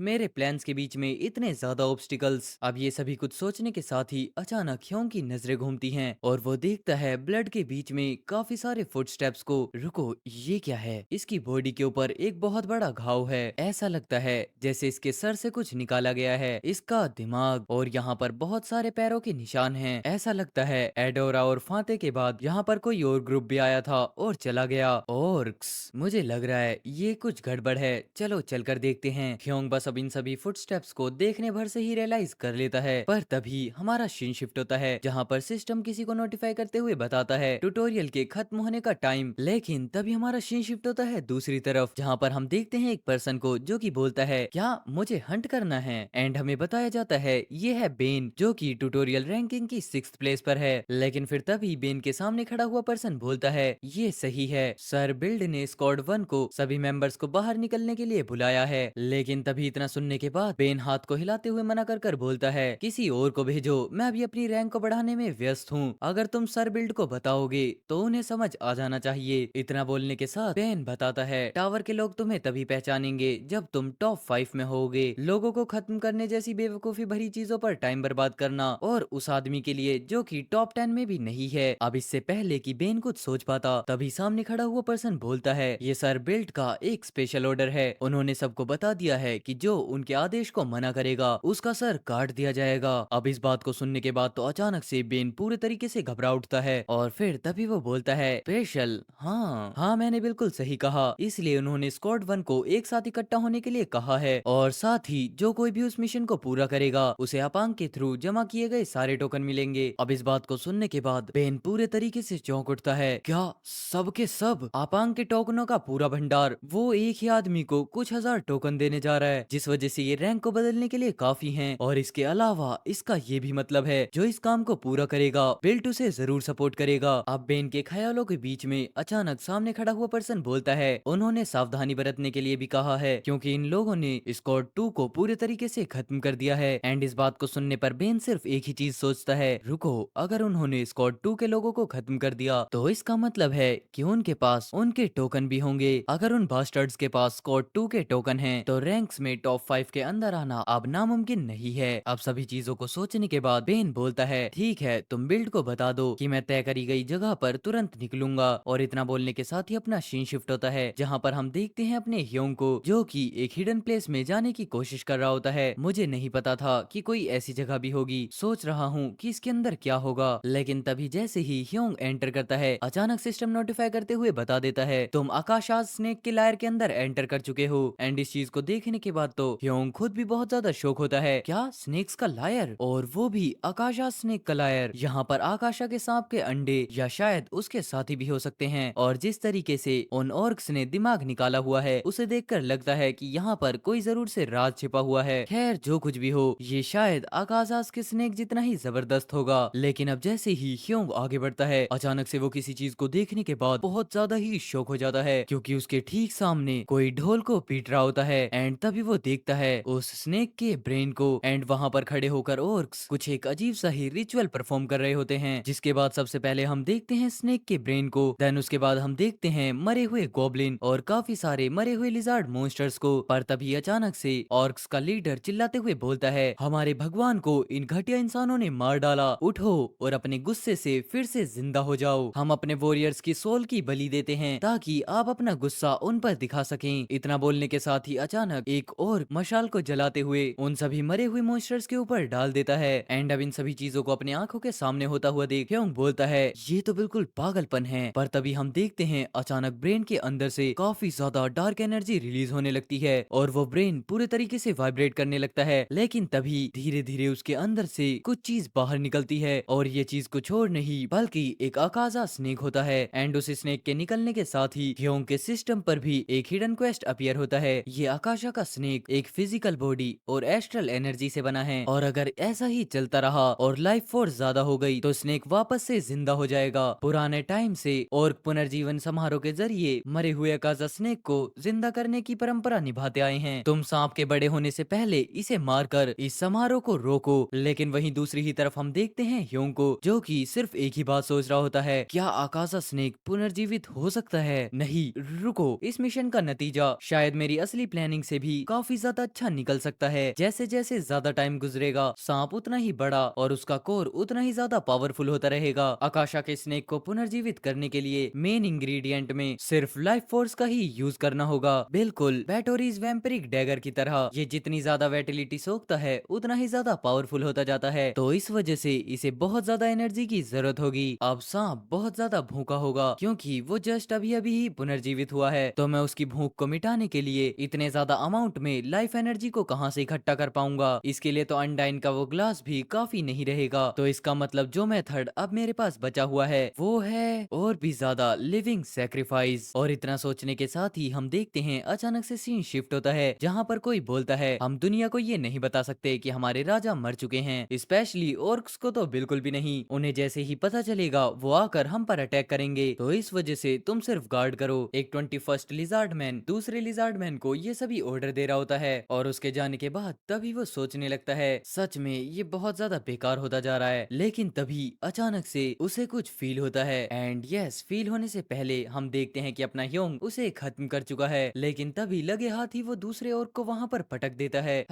मेरे प्लान्स के बीच में इतने ज्यादा ऑब्स्टिकल्स। अब ये सभी कुछ सोचने के साथ ही अचानक ह्योंग की नजरें घूमती हैं और वो देखता है ब्लड के बीच में काफी सारे फुटस्टेप्स को। रुको, ये क्या है? इसकी बॉडी के ऊपर एक बहुत बड़ा घाव है। ऐसा लगता है जैसे इसके सर से कुछ निकाला गया है। इसका दिमाग और यहाँ पर बहुत सारे पैरों के निशान हैं। ऐसा लगता है एडोरा और फांते के बाद यहाँ पर कोई और ग्रुप भी आया था और चला गया। ऑर्क्स, मुझे लग रहा है ये कुछ गड़बड़ है, चलो चलकर देखते हैं। ह्योंग बस अब इन सभी फुटस्टेप्स को देखने भर से ही रियलाइज कर लेता है। पर तभी हमारा सीन शिफ्ट होता है, जहाँ पर सिस्टम किसी को नोटिफाई करते हुए बताता है ट्यूटोरियल के खत्म होने का टाइम। लेकिन तभी हमारा सीन शिफ्ट होता है दूसरी तरफ, जहाँ पर हम देखते हैं एक पर्सन को जो कि बोलता है, क्या मुझे हंट करना है? एंड हमें बताया जाता है ये है बेन, जो कि ट्यूटोरियल रैंकिंग की 6th प्लेस पर है। लेकिन फिर तभी बेन के सामने खड़ा हुआ पर्सन बोलता है, ये सही है सर, बिल्ड ने स्क्वाड 1 को सभी मेंबर्स को बाहर निकलने के लिए बुलाया है। लेकिन तभी इतना सुनने के बाद बेन हाथ को हिलाते हुए मना कर बोलता है, किसी और को भेजो, मैं अभी अपनी रैंक को बढ़ाने में व्यस्त हूँ। अगर तुम सर बिल्ड को बताओगे तो उन्हें समझ आ जाना चाहिए। इतना बोलने के साथ बेन बताता है, टावर के लोग तुम्हें तभी पहचानेंगे जब तुम टॉप 5 में होगे। लोगों को खत्म करने जैसी बेवकूफी भरी चीजों पर टाइम बर्बाद करना, और उस आदमी के लिए जो कि टॉप 10 में भी नहीं है। अब इससे पहले कि बेन कुछ सोच पाता, तभी सामने खड़ा हुआ पर्सन बोलता है, ये सर बिल्ड का एक स्पेशल ऑर्डर है। उन्होंने सबको बता दिया है कि जो उनके आदेश को मना करेगा उसका सर काट दिया जाएगा। अब इस बात को सुनने के बाद तो अचानक से बेन पूरे तरीके से घबरा उठता है और फिर तभी वो बोलता है, स्पेशल? हाँ हाँ, मैंने बिल्कुल सही कहा। इसलिए उन्होंने स्क्वाड 1 को एक साथ इकट्ठा होने के लिए कहा है, और साथ ही जो कोई भी उस मिशन को पूरा करेगा उसे अपांग के थ्रू जमा किए गए सारे टोकन मिलेंगे। अब इस बात को सुनने के बाद बेन पूरे तरीके से चौंक उठता है। क्या सब के सब अपांग यांग के टोकनों का पूरा भंडार। वो एक ही आदमी को कुछ हजार टोकन देने जा रहा है, जिस वजह से ये रैंक को बदलने के लिए काफी हैं। और इसके अलावा इसका ये भी मतलब है जो इस काम को पूरा करेगा बिल्ट उसे जरूर सपोर्ट करेगा। अब बेन के ख्यालों के बीच में अचानक सामने खड़ा हुआ पर्सन बोलता है उन्होंने सावधानी बरतने के लिए भी कहा है, क्योंकि इन लोगों ने स्क्वाड 2 को पूरे तरीके से खत्म कर दिया है। एंड इस बात को सुनने पर बेन सिर्फ एक ही चीज सोचता है, रुको, अगर उन्होंने स्क्वाड 2 के लोगों को खत्म कर दिया तो इसका मतलब है कि उनके पास उनके टोकन भी होंगे। अगर उन बास्टर्ड्स के पास स्क्वाड 2 के टोकन हैं तो रैंक्स में टॉप 5 के अंदर आना अब नामुमकिन नहीं है। अब सभी चीजों को सोचने के बाद बेन बोलता है ठीक है, तुम बिल्ड को बता दो कि मैं तय करी गई जगह पर तुरंत निकलूंगा। और इतना बोलने के साथ ही अपना सीन शिफ्ट होता है, जहाँ पर हम देखते हैं अपने ह्योंग को जो कि एक हिडन प्लेस में जाने की कोशिश कर रहा होता है। मुझे नहीं पता था कि कोई ऐसी जगह भी होगी, सोच रहा हूँ कि इसके अंदर क्या होगा। लेकिन तभी जैसे ही ह्योंग एंटर करता है अचानक सिस्टम नोटिफाई करते हुए बता देता है तुम आकाशास स्नेक के लायर के अंदर एंटर कर चुके हो। एंड इस चीज को देखने के बाद तो ह्योंग खुद भी बहुत ज्यादा शौक होता है, क्या स्नेक्स का लायर, और वो भी आकाशा स्नेक का लायर। यहाँ पर आकाशा के सांप के अंडे या शायद उसके साथी भी हो सकते हैं। और जिस तरीके से उन ऑर्क्स ने दिमाग निकाला हुआ है उसे देखकर लगता है कि यहाँ पर कोई जरूर से राज छिपा हुआ है। खैर जो कुछ भी हो, ये शायद आकाशास के स्नेक जितना ही जबरदस्त होगा। लेकिन अब जैसे ही ह्योंग आगे बढ़ता है अचानक से वो किसी चीज को देखने के बाद बहुत ज्यादा ही शौक हो जाता है, क्योंकि उसके ठीक सामने कोई ढोल को पीट रहा होता है। एंड तभी वो देखता है उस स्नेक के ब्रेन को। एंड वहां पर खड़े होकर ऑर्क्स कुछ एक अजीब सा ही रिचुअल परफॉर्म कर रहे होते हैं, जिसके बाद सबसे पहले हम देखते हैं स्नेक के ब्रेन को, देन उसके बाद हम देखते हैं मरे हुए गॉब्लिन और काफी सारे मरे हुए लिजार्ड मॉन्स्टर्स को। पर तभी अचानक से ऑर्क्स का लीडर चिल्लाते हुए बोलता है हमारे भगवान को इन घटिया इंसानों ने मार डाला, उठो और अपने गुस्से से फिर से जिंदा हो जाओ। हम अपने वॉरियर्स की सोल की बलि देते हैं ताकि आप अपना गुस्सा उन पर दिखा सकें। इतना बोलने के साथ ही अचानक एक और मशाल को जलाते हुए उन सभी मरे हुए मॉन्स्टर्स के ऊपर डाल देता है। एंड अब इन सभी चीजों को अपनी आंखों के सामने होता हुआ देख ह्योंग बोलता है ये तो बिल्कुल पागलपन है। पर तभी हम देखते हैं अचानक ब्रेन के अंदर से काफी ज्यादा डार्क एनर्जी रिलीज होने लगती है और वो ब्रेन पूरे तरीके से वाइब्रेट करने लगता है। लेकिन तभी धीरे धीरे उसके अंदर से कुछ चीज बाहर निकलती है और ये चीज कुछ और नहीं बल्कि एक आकाजा स्नेक होता है। एंड उस स्नेक के निकलने के साथ ही ह्योंग के सिस्टम पर भी एक हिडन क्वेस्ट अपीयर होता है। ये आकाशा का स्नेक एक फिजिकल बॉडी और एस्ट्रल एनर्जी से बना है और अगर ऐसा ही चलता रहा और लाइफ फोर्स ज्यादा हो गई तो स्नेक वापस से जिंदा हो जाएगा। पुराने टाइम से और पुनर्जीवन समारोह के जरिए मरे हुए आकाशा स्नेक को जिंदा करने की परंपरा निभाते आए हैं। तुम सांप के बड़े होने से पहले इसे मारकर इस समारोह को रोको। लेकिन वहीं दूसरी ही तरफ हम देखते हैं ह्योंग को जो कि सिर्फ एक ही बात सोच रहा होता है, क्या आकाशा स्नेक पुनर्जीवित हो सकता है? नहीं, रुको, इस मिशन का नतीजा शायद मेरी असली प्लानिंग से भी काफी ज्यादा अच्छा निकल सकता है। जैसे जैसे ज्यादा टाइम गुजरेगा सांप उतना ही बड़ा और उसका कोर उतना ही ज्यादा पावरफुल होता रहेगा। आकाशा के स्नेक को पुनर्जीवित करने के लिए मेन इंग्रेडिएंट में सिर्फ लाइफ फोर्स का ही यूज करना होगा, बिल्कुल बैटोरीज वैम्परिक डैगर की तरह। ये जितनी ज्यादा वैटिलिटी सोखता है उतना ही ज्यादा पावरफुल होता जाता है, तो इस वजह से इसे बहुत ज्यादा एनर्जी की जरूरत होगी। अब सांप बहुत ज्यादा भूखा होगा क्योंकि वो जस्ट अभी अभी ही पुनर्जीवित हुआ है, तो मैं उसकी भूख को मिटाने के लिए इतने ज्यादा अमाउंट में लाइफ एनर्जी को कहां से इकट्ठा कर पाऊंगा। इसके लिए तो अनडाइन का वो ग्लास भी काफी नहीं रहेगा, तो इसका मतलब जो मेथड अब मेरे पास बचा हुआ है वो है और भी ज्यादा लिविंग सेक्रीफाइस। और इतना सोचने के साथ ही हम देखते हैं अचानक से सीन शिफ्ट होता है जहाँ पर कोई बोलता है हम दुनिया को ये नहीं बता सकते कि हमारे राजा मर चुके हैं, स्पेशली ऑर्क्स को तो बिल्कुल भी नहीं। उन्हें जैसे ही पता चलेगा वो आकर हम पर अटैक करेंगे, तो इस वजह से तुम सिर्फ गार्ड करो। एक 21st लिजार्ड मैन दूसरे लिजार्ड मैन को ये सभी ऑर्डर दे रहा होता है और उसके जाने के बाद तभी वो सोचने लगता है सच में ये बहुत ज्यादा बेकार होता जा रहा है। लेकिन तभी अचानक से उसे कुछ फील होता है एंड यस, फील होने से पहले हम देखते हैं कि अपना ह्योंग उसे खत्म कर चुका है। लेकिन तभी लगे हाथ ही वो दूसरे ऑर्क को वहां पर पटक देता है।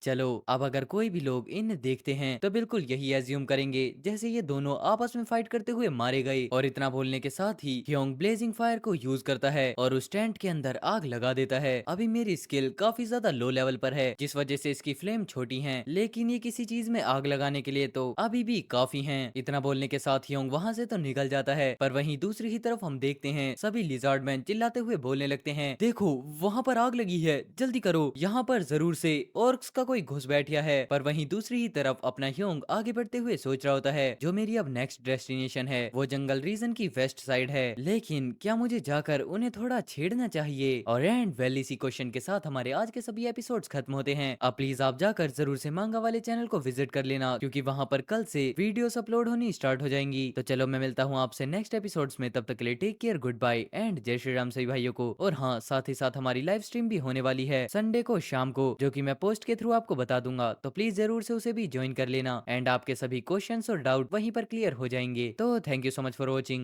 चलो, अब अगर कोई भी लोग इन्हें देखते हैं तो बिल्कुल यही एज्यूम करेंगे जैसे ये दोनों आपस में फाइट करते हुए मारे गए। और इतना बोलने के साथ ही ह्योंग ब्लेजिंग फायर को यूज करता है और उस टेंट के अंदर आग लगा देता है। अभी मेरी स्किल काफी ज्यादा लो लेवल पर है जिस वजह से इसकी फ्लेम छोटी है, लेकिन ये किसी चीज में आग लगाने के लिए तो अभी भी काफी है। इतना बोलने के साथ ह्योंग वहां से तो निकल जाता है, पर वहीं दूसरी ही तरफ हम देखते हैं सभी लिजार्ड मैन चिल्लाते हुए बोलने लगते हैं देखो वहां पर आग लगी है, जल्दी करो, यहाँ पर जरूर से ऑर्क्स का कोई घुस बैठा है। पर वहीं दूसरी ही तरफ अपना ह्योंग आगे बढ़ते हुए सोच रहा होता है जो मेरी अब नेक्स्ट डेस्टिनेशन है वो जंगल रीजन की वेस्ट साइड है, लेकिन क्या क्या मुझे जाकर उन्हें थोड़ा छेड़ना चाहिए? और एंड वेल इसी क्वेश्चन के साथ हमारे आज के सभी एपिसोड्स खत्म होते हैं। अब प्लीज आप जाकर जरूर से मांगा वाले चैनल को विजिट कर लेना, क्योंकि वहां पर कल से वीडियोस अपलोड होनी स्टार्ट हो जाएंगी। तो चलो मैं मिलता हूँ आपसे नेक्स्ट एपिसोड्स में, तब तक के लिए take care, goodbye and जय श्री राम सभी भाइयों को। और हाँ, साथ ही साथ हमारी लाइव स्ट्रीम भी होने वाली है संडे को शाम को, जो कि मैं पोस्ट के थ्रू आपको बता दूंगा। तो प्लीज जरूर से उसे भी ज्वाइन कर लेना एंड आपके सभी क्वेश्चंस और डाउट वहीं पर क्लियर हो जाएंगे। तो thank you so much for watching.